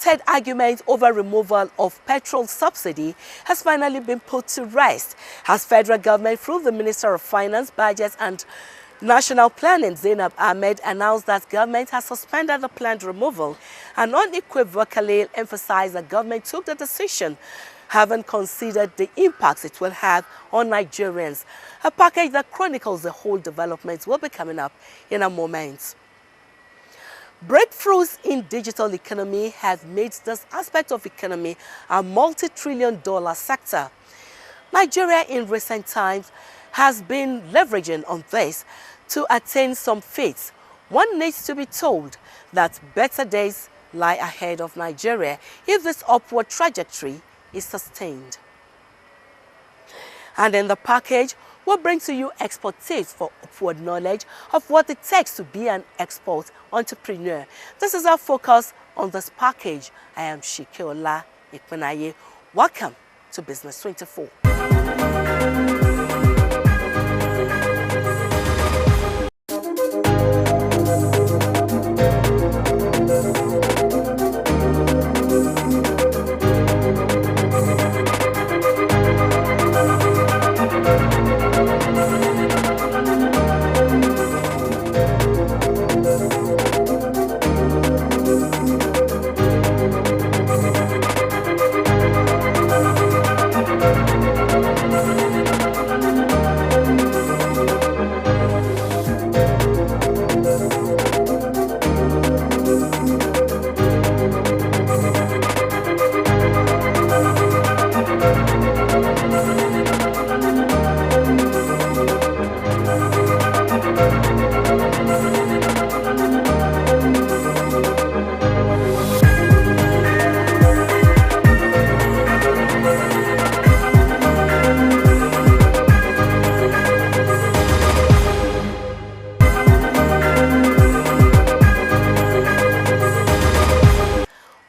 heated argument over removal of petrol subsidy has finally been put to rest as federal government, through the Minister of Finance, Budget and National Planning, Zainab Ahmed, announced that government has suspended the planned removal and unequivocally emphasized that government took the decision having considered the impacts it will have on Nigerians. A package that chronicles the whole developments will be coming up in a moment. Breakthroughs in digital economy have made this aspect of economy a multi-trillion-dollar sector. Nigeria in recent times has been leveraging on this to attain some feats. One needs to be told that better days lie ahead of Nigeria if this upward trajectory is sustained. And in the package, we'll bring to you expert tips for upward knowledge of what it takes to be an export entrepreneur. This is our focus on this package. I am Shikeola Ikpenaye. Welcome to Business 24.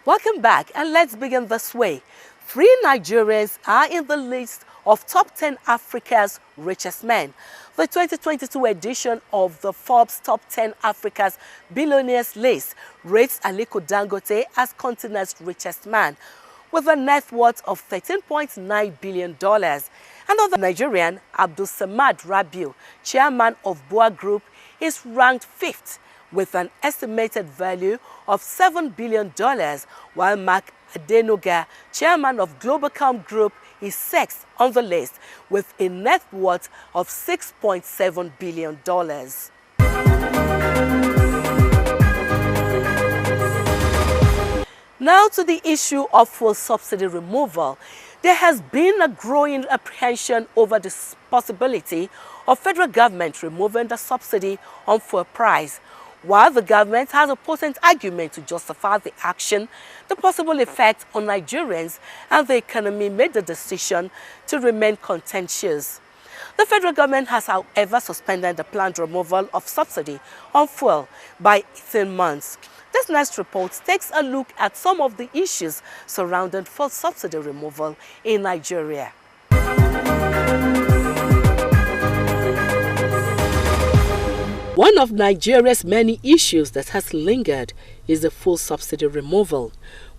Welcome back, and let's begin this way. 3 Nigerians are in the list of top 10 Africa's richest men. The 2022 edition of the Forbes Top 10 Africa's Billionaires list rates Aliko Dangote as continent's richest man, with a net worth of $13.9 billion. Another Nigerian, Abdul Samad Rabiu, chairman of Boa Group, is ranked 5th with an estimated value of $7 billion, while Mark Adenoga, chairman of Globalcom Group, is 6th on the list with a net worth of $6.7 billion. Now to the issue of fuel subsidy removal. There has been a growing apprehension over the possibility of federal government removing the subsidy on fuel price. While the government has a potent argument to justify the action, the possible effect on Nigerians and the economy made the decision to remain contentious. The federal government has, however, suspended the planned removal of subsidy on fuel by 18 months. This next report takes a look at some of the issues surrounding fuel subsidy removal in Nigeria. One of Nigeria's many issues that has lingered is the fuel subsidy removal.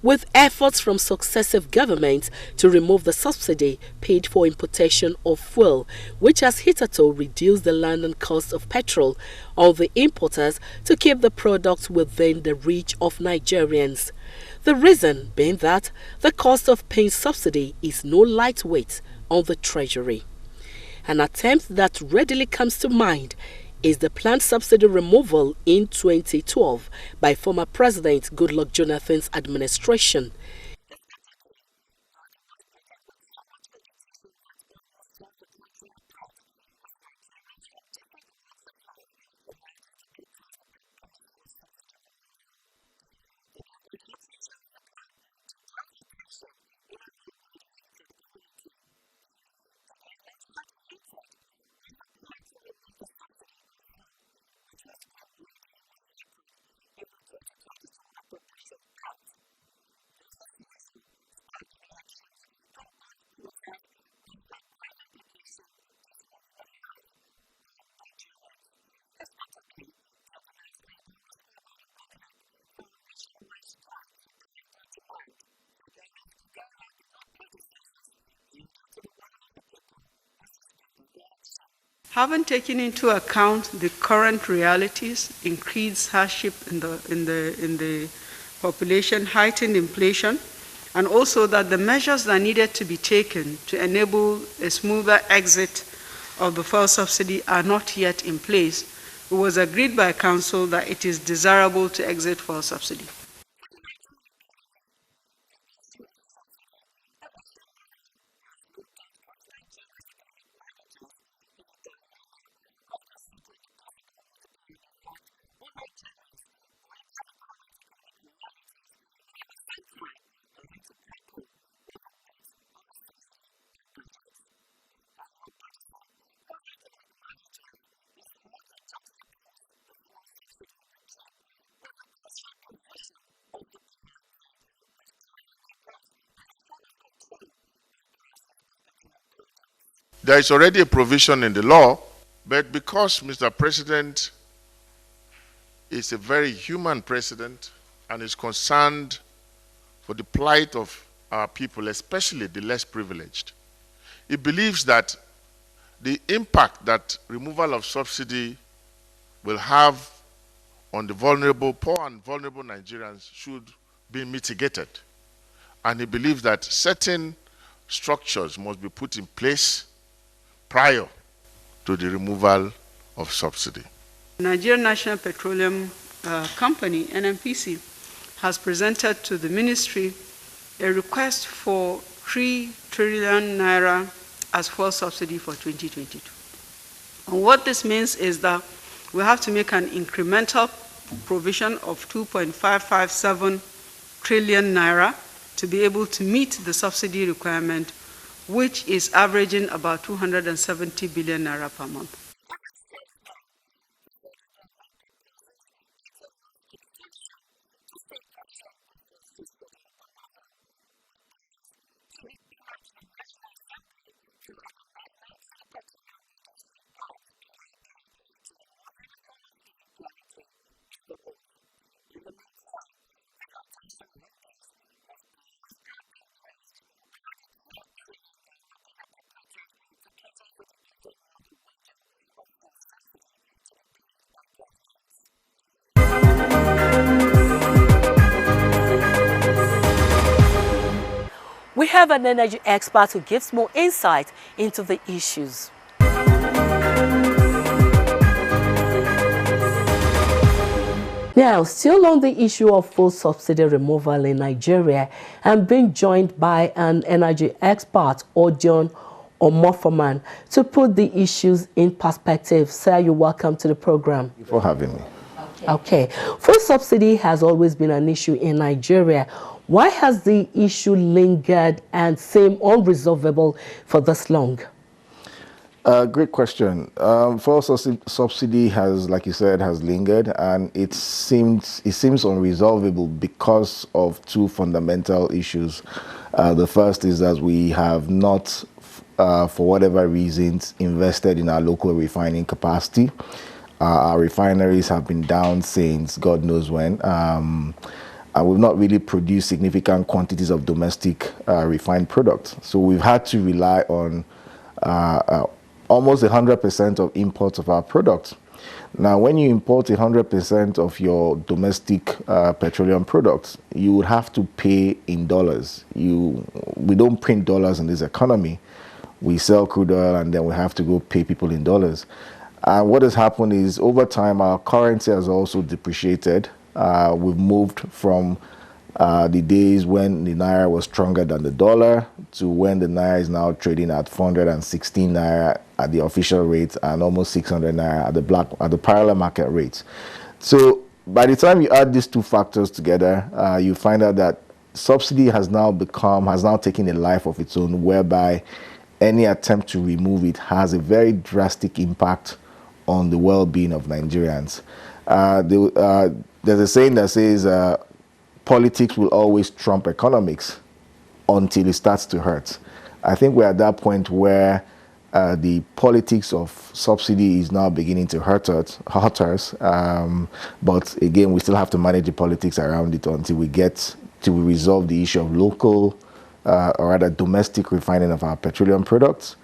With efforts from successive governments to remove the subsidy paid for importation of fuel, which has hitherto reduced the landing cost of petrol on the importers to keep the products within the reach of Nigerians. The reason being that the cost of paying subsidy is no lightweight on the treasury. An attempt that readily comes to mind is the planned subsidy removal in 2012 by former President Goodluck Jonathan's administration. Having taken into account the current realities, increased hardship in the population, heightened inflation, and also that the measures that needed to be taken to enable a smoother exit of the fuel subsidy are not yet in place, it was agreed by Council that it is desirable to exit fuel subsidy. There is already a provision in the law, but because Mr. President is a very human president and is concerned for the plight of our people, especially the less privileged, he believes that the impact that removal of subsidy will have on the vulnerable, poor and vulnerable Nigerians should be mitigated. And he believes that certain structures must be put in place prior to the removal of subsidy. Nigerian National Petroleum Company, NNPC, has presented to the ministry a request for 3 trillion naira as fuel subsidy for 2022. And what this means is that we have to make an incremental provision of 2.557 trillion naira to be able to meet the subsidy requirement, which is averaging about 270 billion naira per month. We have an energy expert who gives more insight into the issues. Now, still on the issue of fuel subsidy removal in Nigeria, I'm being joined by an energy expert, Odion Omofoman, to put the issues in perspective. Sir, you're welcome to the program. Thank you for having me. Okay. Fuel subsidy has always been an issue in Nigeria. Why has the issue lingered and seemed unresolvable for this long? Great question. Fuel subsidy has, like you said, has lingered, and it seems unresolvable because of 2 fundamental issues. The first is that we have not, for whatever reasons, invested in our local refining capacity. Our refineries have been down since God knows when. And we've not really produced significant quantities of domestic refined products. So we've had to rely on almost 100% of imports of our products. Now, when you import 100% of your domestic petroleum products, you would have to pay in dollars. We don't print dollars in this economy. We sell crude oil and then we have to go pay people in dollars. And what has happened is, over time, our currency has also depreciated. We've moved from the days when the naira was stronger than the dollar to when the naira is now trading at 416 naira at the official rate and almost 600 naira at the parallel market rates. So by the time you add these 2 factors together, you find out that subsidy has now taken a life of its own, whereby any attempt to remove it has a very drastic impact on the well-being of Nigerians. There's a saying that says politics will always trump economics until it starts to hurt. I think we're at that point where the politics of subsidy is now beginning to hurt us. But again, we still have to manage the politics around it until we resolve the issue of local, or rather domestic refining of our petroleum products,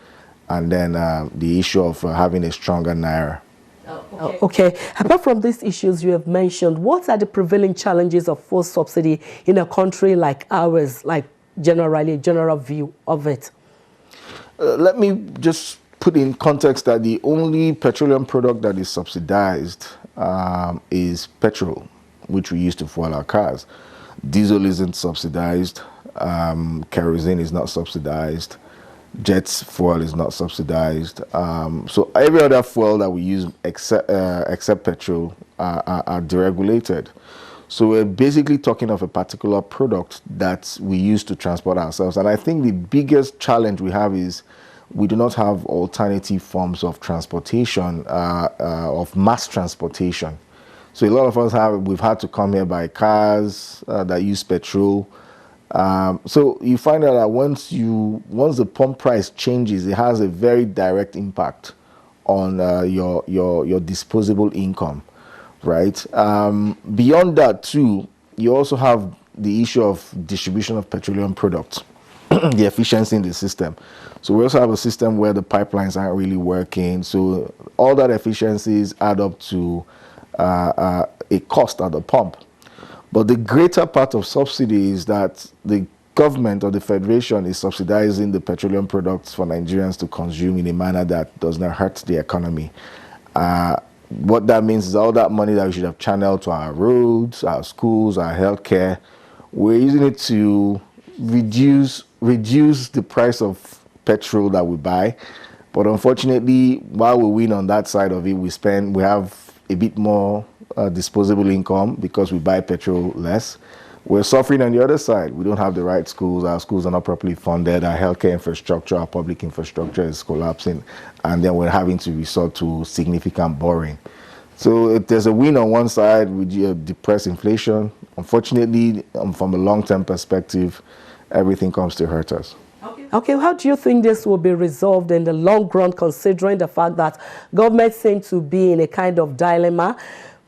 and then the issue of having a stronger naira. Okay. Apart from these issues you have mentioned, what are the prevailing challenges of fuel subsidy in a country like ours, like generally a general view of it? Let me just put in context that the only petroleum product that is subsidized is petrol, which we use to fuel our cars. Diesel isn't subsidized, kerosene is not subsidized, jet fuel is not subsidized. So every other fuel that we use except petrol are deregulated. So we're basically talking of a particular product that we use to transport ourselves. And I think the biggest challenge we have is we do not have alternative forms of transportation, of mass transportation. So a lot of us we've had to come here by cars that use petrol. So you find out that once the pump price changes, it has a very direct impact on your disposable income, right? Beyond that too, you also have the issue of distribution of petroleum products, the efficiency in the system. So we also have a system where the pipelines aren't really working. So all that efficiencies add up to a cost at the pump. But the greater part of subsidy is that the government or the federation is subsidizing the petroleum products for Nigerians to consume in a manner that does not hurt the economy. What that means is all that money that we should have channeled to our roads, our schools, our healthcare, we're using it to reduce the price of petrol that we buy. But unfortunately, while we win on that side of it, we have a bit more disposable income because we buy petrol less. We're suffering on the other side. We don't have the right schools. Our schools are not properly funded. Our healthcare infrastructure, our public infrastructure is collapsing. And then we're having to resort to significant borrowing. So if there's a win on one side, we depress inflation. Unfortunately, from a long-term perspective, everything comes to hurt us. Okay, how do you think this will be resolved in the long run, considering the fact that government seems to be in a kind of dilemma,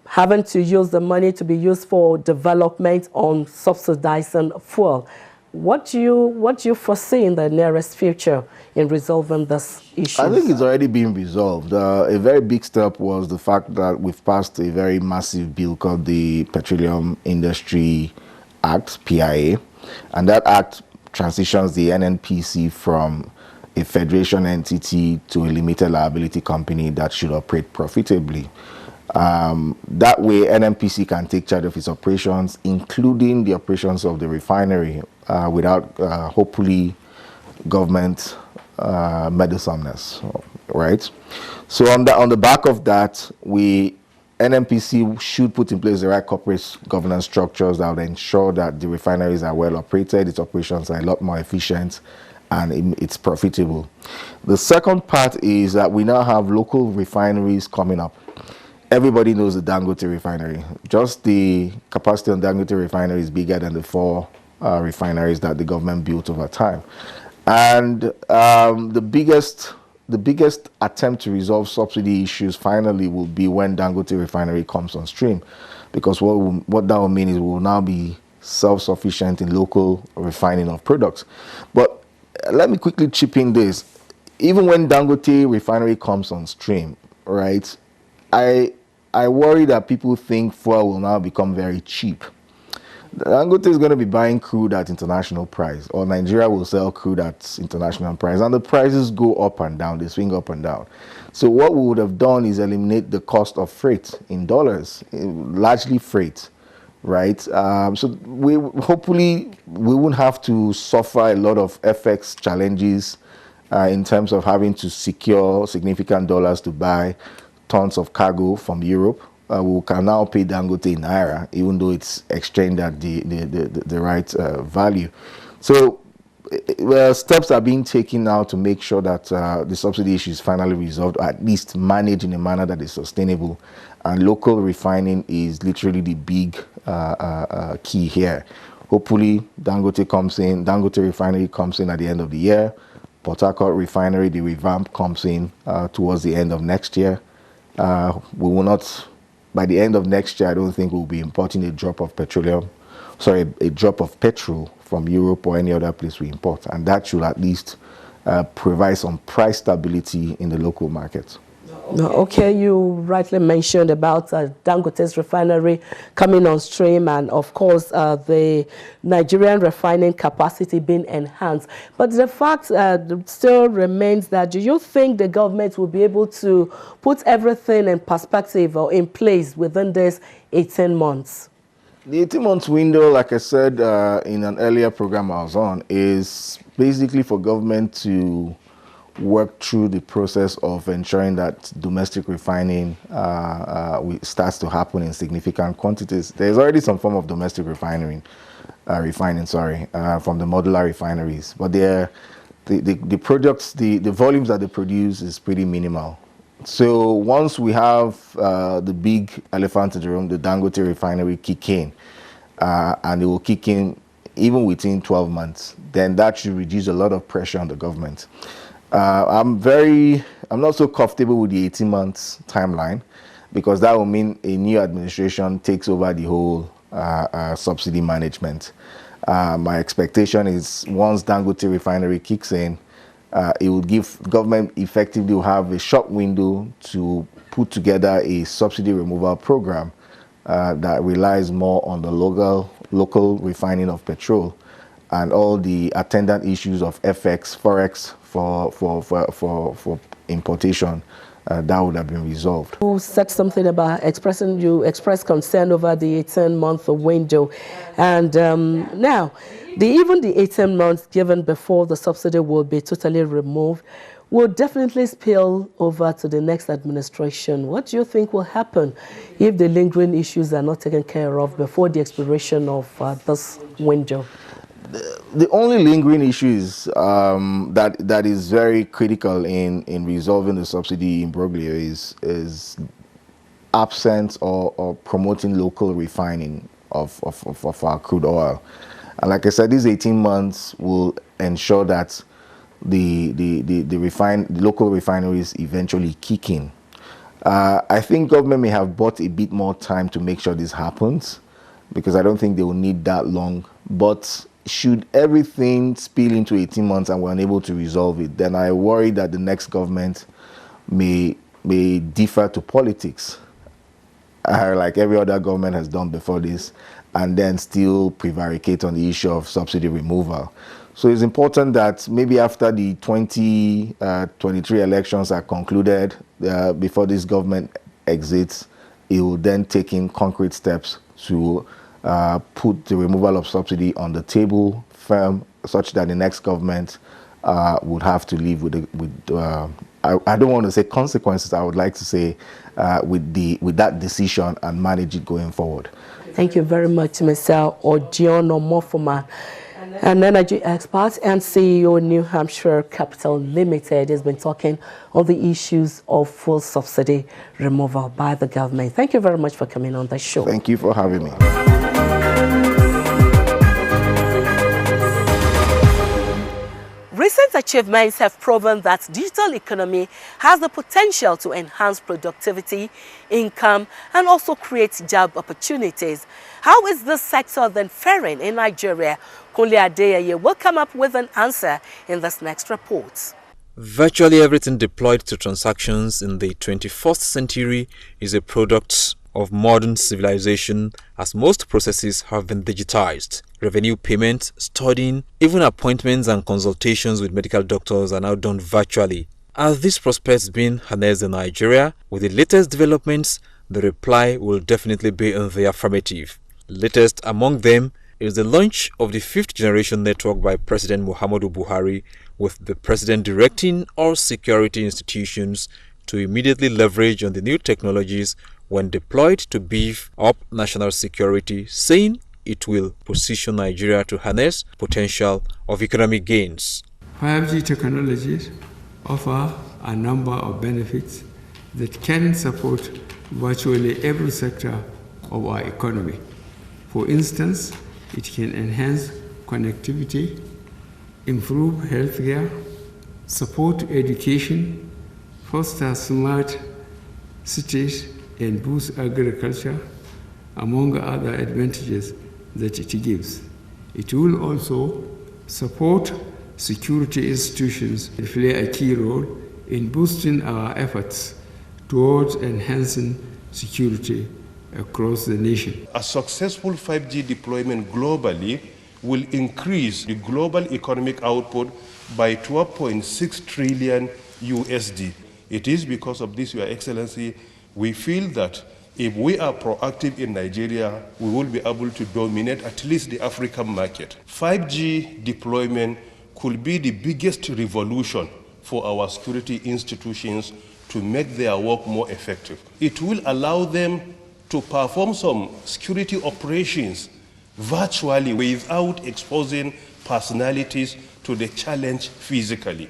having to use the money to be used for development on subsidizing fuel? What do you foresee in the nearest future in resolving this issue? I think it's already been resolved. A very big step was the fact that we've passed a very massive bill called the Petroleum Industry Act, PIA, and that act transitions the NNPC from a federation entity to a limited liability company that should operate profitably. That way, NNPC can take charge of its operations, including the operations of the refinery, without hopefully government meddlesomeness, right? So on the back of that, NNPC should put in place the right corporate governance structures that will ensure that the refineries are well operated, its operations are a lot more efficient, and it's profitable. The second part is that we now have local refineries coming up. Everybody knows the Dangote refinery. Just the capacity on Dangote refinery is bigger than the 4 refineries that the government built over time. And the biggest attempt to resolve subsidy issues finally will be when Dangote refinery comes on stream, because what that will mean is we will now be self-sufficient in local refining of products. But let me quickly chip in this. Even when Dangote refinery comes on stream, right, I worry that people think fuel will now become very cheap. Dangote is going to be buying crude at international price, or Nigeria will sell crude at international price, and the prices go up and down, they swing up and down. So what we would have done is eliminate the cost of freight in dollars, largely freight, right? So hopefully we won't have to suffer a lot of FX challenges in terms of having to secure significant dollars to buy tons of cargo from Europe. We can now pay Dangote in Naira, even though it's exchanged at the right value. So steps are being taken now to make sure that the subsidy issue is finally resolved, or at least managed in a manner that is sustainable. And local refining is literally the big key here. Hopefully, Dangote refinery comes in at the end of the year. Port Harcourt refinery, the revamp, comes in towards the end of next year. We will not, by the end of next year, I don't think we'll be importing a drop of petrol from Europe or any other place we import. And that should at least provide some price stability in the local market. Okay, you rightly mentioned about Dangote's refinery coming on stream and, of course, the Nigerian refining capacity being enhanced. But the fact still remains that, do you think the government will be able to put everything in perspective or in place within this 18 months? The 18-month window, like I said in an earlier program I was on, is basically for government to work through the process of ensuring that domestic refining starts to happen in significant quantities. There's already some form of domestic refining, from the modular refineries, but the products, the volumes that they produce is pretty minimal. So once we have the big elephant in the room, the Dangote refinery kick in, and it will kick in even within 12 months, then that should reduce a lot of pressure on the government. I'm not so comfortable with the 18 months timeline, because that will mean a new administration takes over the whole subsidy management. My expectation is once Dangote refinery kicks in, it will give government effectively will have a short window to put together a subsidy removal program that relies more on the local refining of petrol and all the attendant issues of FX, Forex for importation. That would have been resolved. You said something about you expressed concern over the 18-month window, and now even the 18 months given before the subsidy will be totally removed will definitely spill over to the next administration. What do you think will happen if the lingering issues are not taken care of before the expiration of this window? The only lingering issue is that is very critical in resolving the subsidy imbroglio is absence or promoting local refining of our crude oil. And like I said, these 18 months will ensure that the local refineries eventually kick in. I think government may have bought a bit more time to make sure this happens, because I don't think they will need that long. But should everything spill into 18 months and we're unable to resolve it, then I worry that the next government may defer to politics, like every other government has done before this, and then still prevaricate on the issue of subsidy removal. So it's important that maybe after the 2023 elections are concluded, before this government exits, it will then take in concrete steps to put the removal of subsidy on the table firm, such that the next government would have to live with I don't want to say consequences, I would like to say with that decision and manage it going forward. Thank you very much, Mr. Odiono Mofoma, an energy expert and CEO New Hampshire Capital Limited, has been talking on the issues of full subsidy removal by the government. Thank you very much for coming on the show. Thank you for having me. Recent achievements have proven that digital economy has the potential to enhance productivity, income, and also create job opportunities. How is this sector then faring in Nigeria? Kunle Adeyeye will come up with an answer in this next report. Virtually everything deployed to transactions in the 21st century is a product of modern civilization, as most processes have been digitized. Revenue payments, studying, even appointments and consultations with medical doctors are now done virtually. Are these prospects being harnessed in Nigeria? With the latest developments, the reply will definitely be in the affirmative. Latest among them is the launch of the 5th generation network by President Muhammadu Buhari, with the president directing all security institutions to immediately leverage on the new technologies when deployed to beef up national security, saying it will position Nigeria to harness potential of economic gains. 5G technologies offer a number of benefits that can support virtually every sector of our economy. For instance, it can enhance connectivity, improve healthcare, support education, foster smart cities, and boost agriculture, among other advantages that it gives. It will also support security institutions play a key role in boosting our efforts towards enhancing security across the nation. A successful 5G deployment globally will increase the global economic output by 12.6 trillion USD. It is because of this, Your Excellency, we feel that if we are proactive in Nigeria, we will be able to dominate at least the African market. 5G deployment could be the biggest revolution for our security institutions to make their work more effective. It will allow them to perform some security operations virtually without exposing personalities to the challenge physically.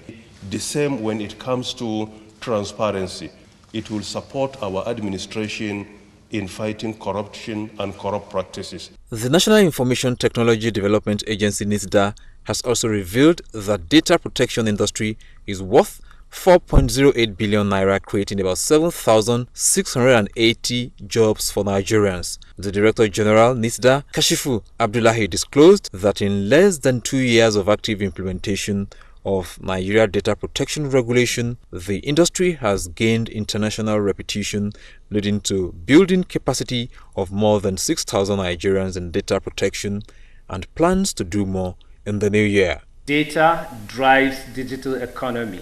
The same when it comes to transparency. It will support our administration in fighting corruption and corrupt practices. The National Information Technology Development Agency (NISDA) has also revealed that data protection industry is worth 4.08 billion naira, creating about 7,680 jobs for Nigerians. The Director General NISDA, Kashifu Abdullahi, disclosed that in less than 2 years of active implementation of Nigeria data protection regulation, the industry has gained international reputation, leading to building capacity of more than 6,000 Nigerians in data protection and plans to do more in the new year. Data drives digital economy,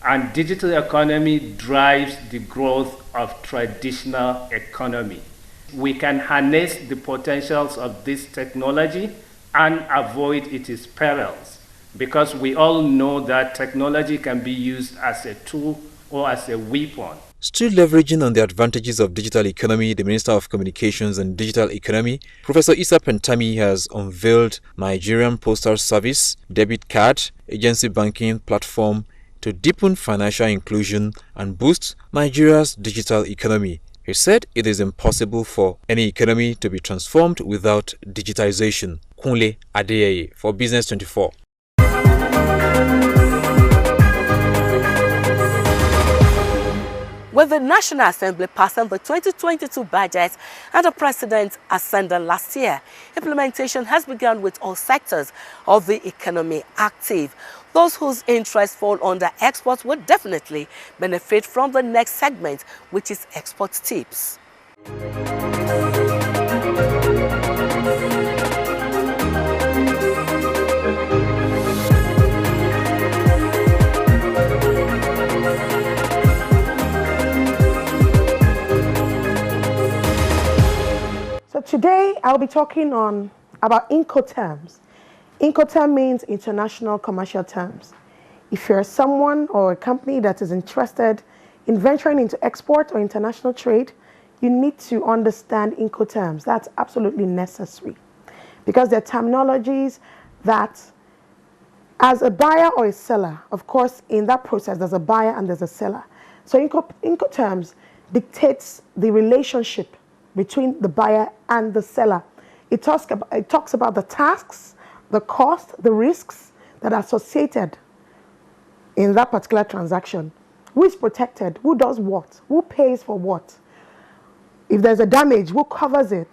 and digital economy drives the growth of traditional economy. We can harness the potentials of this technology and avoid its perils, because we all know that technology can be used as a tool or as a weapon. Still leveraging on the advantages of digital economy, the Minister of Communications and Digital Economy, Professor Issa Pentami, has unveiled Nigerian Postal Service debit card agency banking platform to deepen financial inclusion and boost Nigeria's digital economy. He said it is impossible for any economy to be transformed without digitization. Kunle Adeyeye for Business 24. With the National Assembly passing the 2022 budget and the President ascending last year, implementation has begun with all sectors of the economy active. Those whose interests fall under exports will definitely benefit from the next segment, which is export tips. So today I'll be talking about Incoterms. Incoterm means international commercial terms. If you're someone or a company that is interested in venturing into export or international trade, you need to understand Incoterms. That's absolutely necessary, because they're terminologies that, as a buyer or a seller, of course, in that process, there's a buyer and there's a seller. So Incoterms dictates the relationship between the buyer and the seller. It talks about the tasks, the cost, the risks that are associated in that particular transaction. Who is protected? Who does what? Who pays for what? If there's a damage, who covers it?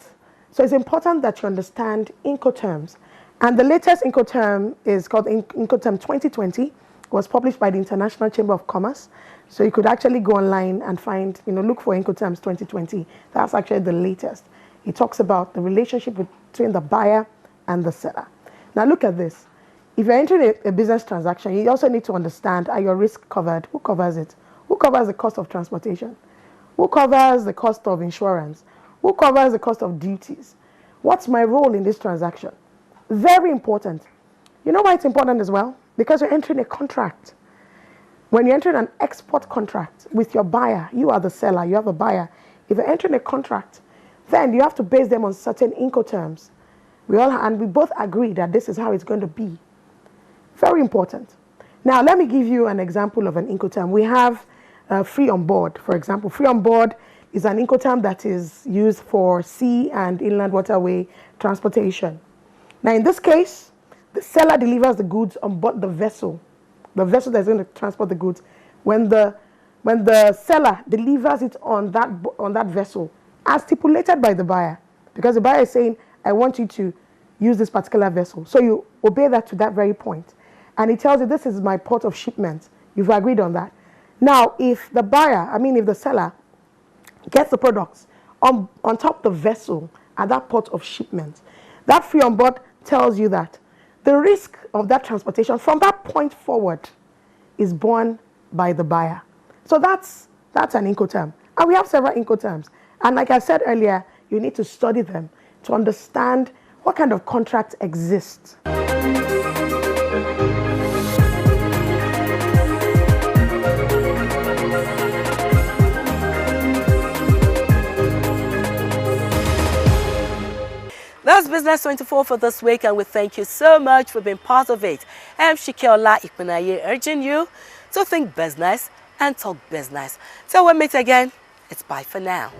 So it's important that you understand Incoterms. And the latest Incoterm is called Incoterm 2020. It was published by the International Chamber of Commerce. So you could actually go online and find, look for Incoterms 2020. That's actually the latest. It talks about the relationship between the buyer and the seller. Now look at this. If you're entering a business transaction, you also need to understand, are your risks covered? Who covers it? Who covers the cost of transportation? Who covers the cost of insurance? Who covers the cost of duties? What's my role in this transaction? Very important. You know why it's important as well? Because you're entering a contract. When you're entering an export contract with your buyer, you are the seller, you have a buyer. If you're entering a contract, then you have to base them on certain Incoterms. We both agree that this is how it's going to be. Very important. Now, let me give you an example of an Incoterm. We have free on board, for example. Free on board is an Incoterm that is used for sea and inland waterway transportation. Now, in this case, the seller delivers the goods on board the vessel that's going to transport the goods. When the seller delivers it on that vessel, as stipulated by the buyer, because the buyer is saying, I want you to use this particular vessel. So you obey that to that very point. and it tells you this is my port of shipment. You've agreed on that. Now, if the buyer, if the seller gets the products on top the vessel at that port of shipment, that fee on board tells you that the risk of that transportation from that point forward is borne by the buyer. So that's an Incoterm. And we have several Incoterms. And like I said earlier, you need to study them to understand what kind of contracts exist. That's Business 24 for this week, and we thank you so much for being part of it. I'm Shikeola Ikpenaye, urging you to think business and talk business. Till we meet again, it's bye for now.